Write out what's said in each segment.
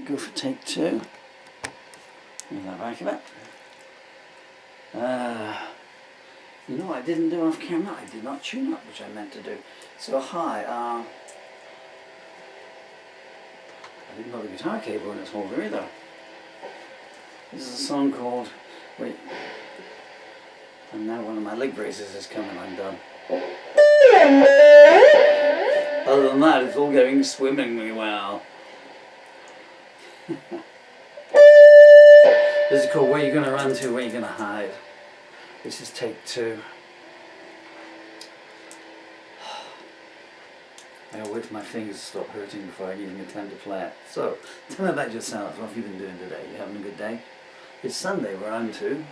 go for take two. Move that back a bit. You know what I didn't do off camera? I did not tune up, which I meant to do. So hi, I didn't know the guitar cable in its holder either. This is a song called, wait, and now one of my leg braces is coming undone. Other than that, it's all going swimmingly well. This is called Where You Gonna Run To, Where You Gonna Hide. This is take two. I gotta wait for my fingers to stop hurting before I even attempt to play it. So, tell me about yourselves. What have you been doing today? You having a good day? It's Sunday where I'm to,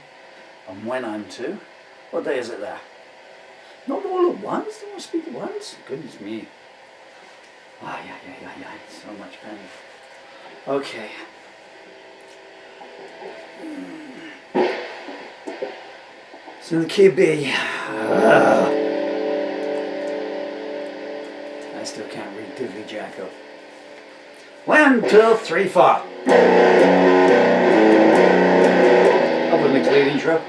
and when I'm to. What day is it there? Not all at once? Don't want to speak at once? Goodness me. Ah, yeah. So much pain. Okay. So the key B. I still can't read Diddly Jacko. 1, 2, 3, 4. Up with the clean intro.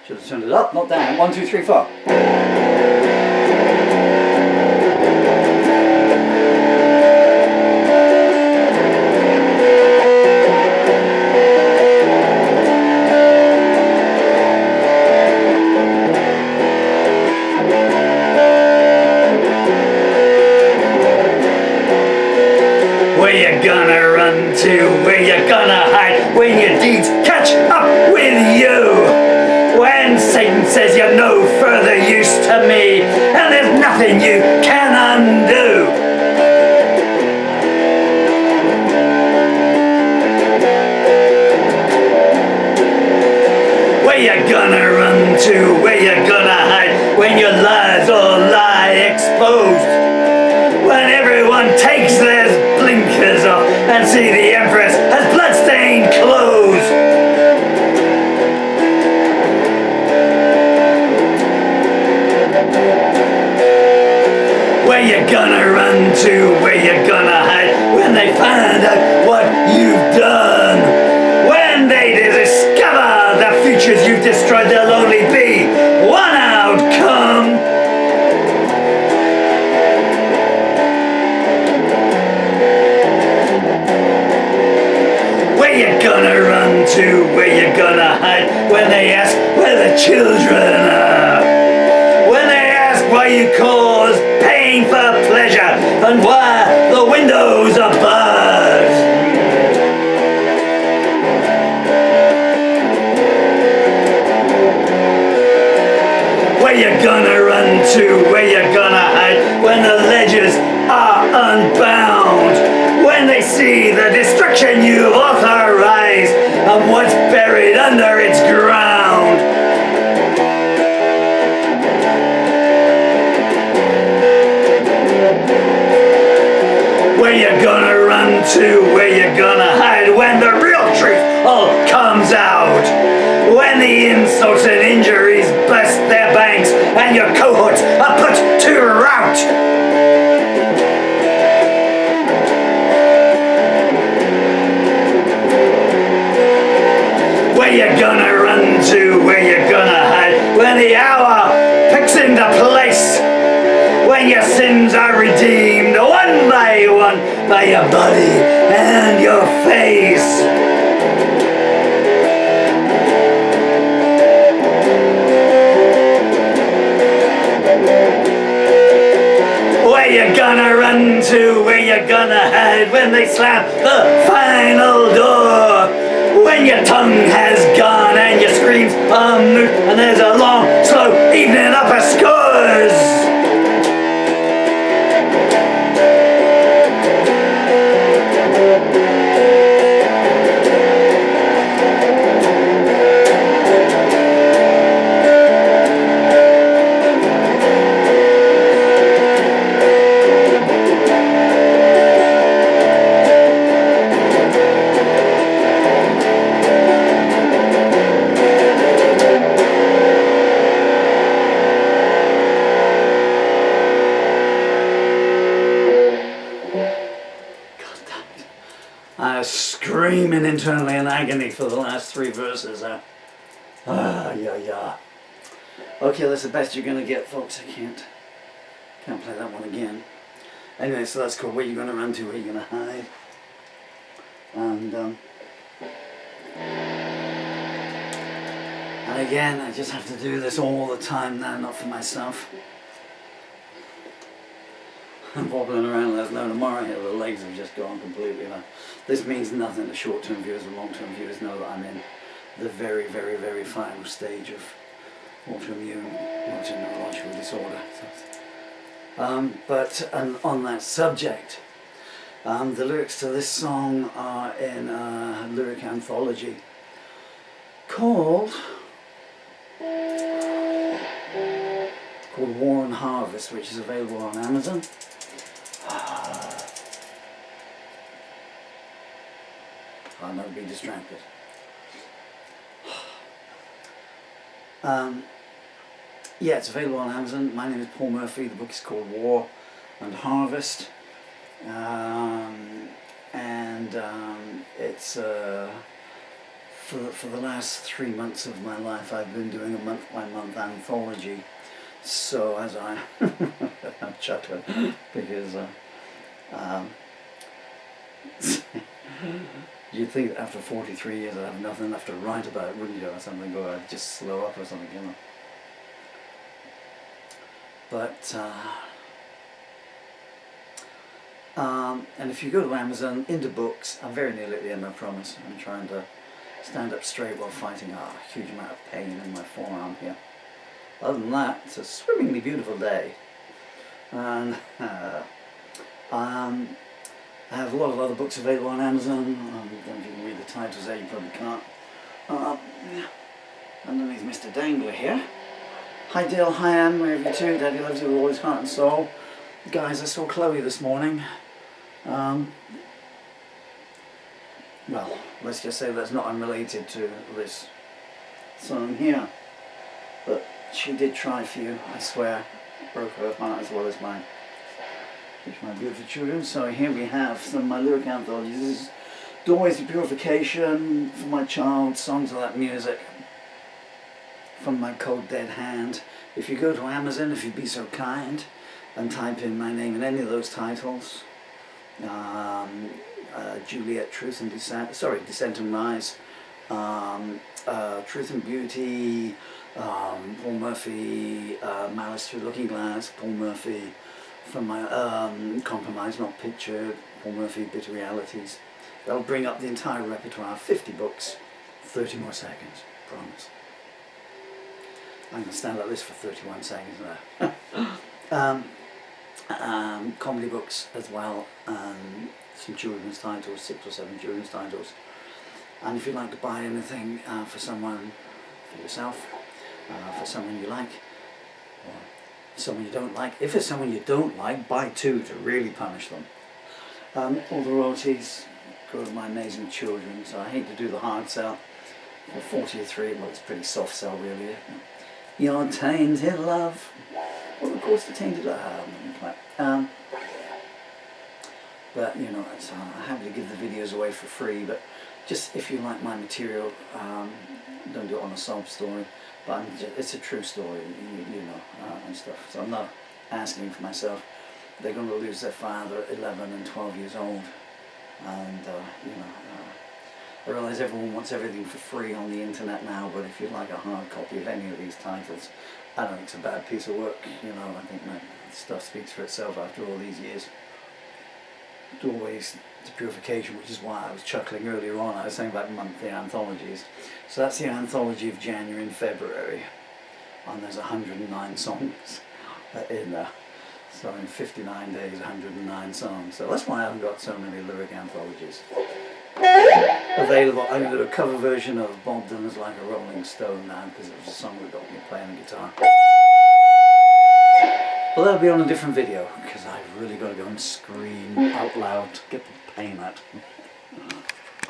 Should have turned it up, not down. 1, 2, 3, 4. Where you gonna run to? Where you gonna hide? When your deeds catch up with you? When Satan says you're no further use to me, and there's nothing you can undo. Where you gonna run to? Where you gonna hide? When your lies all lie exposed? When everyone takes their blinkers off and see the Empress has bloodstained clothes. Where you gonna run to? Where you gonna hide? When they find out what you've done? When they discover the futures you've destroyed, there'll only be one outcome. Where you gonna run to? Where you gonna hide? When they ask where the children are? When they ask why you cause pain for pleasure and why the windows are barred? Where you gonna run to? Where you gonna hide? When the ledgers are unbound? When they see the destruction you've authorized and what's buried under its ground? Where you gonna run to? Where you gonna hide? When the real truth all comes out? When the insults and injuries burst their banks and your cohorts are put to rout? Where you gonna run to? Where you gonna hide? When the hour picks into place? When your sins are redeemed one by your body and your face? Where you gonna run to? Where you gonna hide? When they slam the final door? When your tongue has gone and your screams are moot and there's a long, slow evening up of scores? I was screaming internally in agony for the last 3 verses. Yeah. Okay, that's the best you're gonna get, folks. I can't play that one again. Anyway, so that's cool. Where you gonna run to? Where you gonna hide? And again, I just have to do this all the time now, not for myself. I'm wobbling around, there's no tomorrow here, the legs have just gone completely. This means nothing to short-term viewers and long-term viewers know that I'm in the very, very, very final stage of autoimmune multineurological disorder. But on that subject, the lyrics to this song are in a lyric anthology called War and Harvest, which is available on Amazon. I'll never be distracted. Yeah, it's available on Amazon. My name is Paul Murphy. The book is called War and Harvest. It's for the last 3 months of my life I've been doing a month-by-month anthology. So as I'm chuckling because you'd think that after 43 years I'd have nothing left to write about, wouldn't you, or something, or I'd just slow up or something, you know. But and if you go to Amazon, into books, I'm very nearly at the end, I promise. I'm trying to stand up straight while fighting a huge amount of pain in my forearm here. Other than that, it's a swimmingly beautiful day. And I have a lot of other books available on Amazon. I don't know if you can read the titles there, you probably can't. Underneath Mr. Dangler here. Hi Dale, hi Anne, wherever you too. Daddy loves you with all his heart and soul. Guys, I saw Chloe this morning. Well, let's just say that's not unrelated to this song here. But she did try for you, I swear. Broke her heart as well as mine. Which my beautiful children. So here we have some of my lyric anthologies. This is Doorways to Purification, For My Child, Songs of That Music, From My Cold Dead Hand. If you go to Amazon, if you'd be so kind, and type in my name in any of those titles, Juliette, Truth and Descent, Descent and Rise, Truth and Beauty, Paul Murphy, Malice Through Looking Glass, Paul Murphy, From My Compromise Not Pictured, Paul Murphy, Bitter Realities. That'll bring up the entire repertoire, 50 books, 30 more seconds, promise. I'm going to stand like this for 31 seconds now. Comedy books as well, some children's titles, 6 or 7 children's titles. And if you'd like to buy anything for someone, for yourself, for someone you like, or someone you don't like, if it's someone you don't like, buy 2 to really punish them. All the royalties go to my amazing children, so I hate to do the hard sell. For 43, well, it's a pretty soft sell really, isn't it? Your tainted love. Well, of course, the tainted love. But you know, I'm happy to give the videos away for free. But just if you like my material, don't do it on a sob story. But it's a true story, you know, and stuff. So I'm not asking for myself. They're going to lose their father at 11 and 12 years old, and you know. I realise everyone wants everything for free on the internet now, but if you'd like a hard copy of any of these titles, I don't think it's a bad piece of work, you know. I think my stuff speaks for itself after all these years. Doorways to Purification, which is why I was chuckling earlier on. I was saying about monthly anthologies. So that's the anthology of January and February, and there's 109 songs in there. So in 59 days, 109 songs. So that's why I haven't got so many lyric anthologies available. I'm going to do a cover version of Bob Dylan's Like a Rolling Stone now, because it was a song that got me playing the guitar. But that'll be on a different video, because I've really got to go and scream out loud to get the pain out.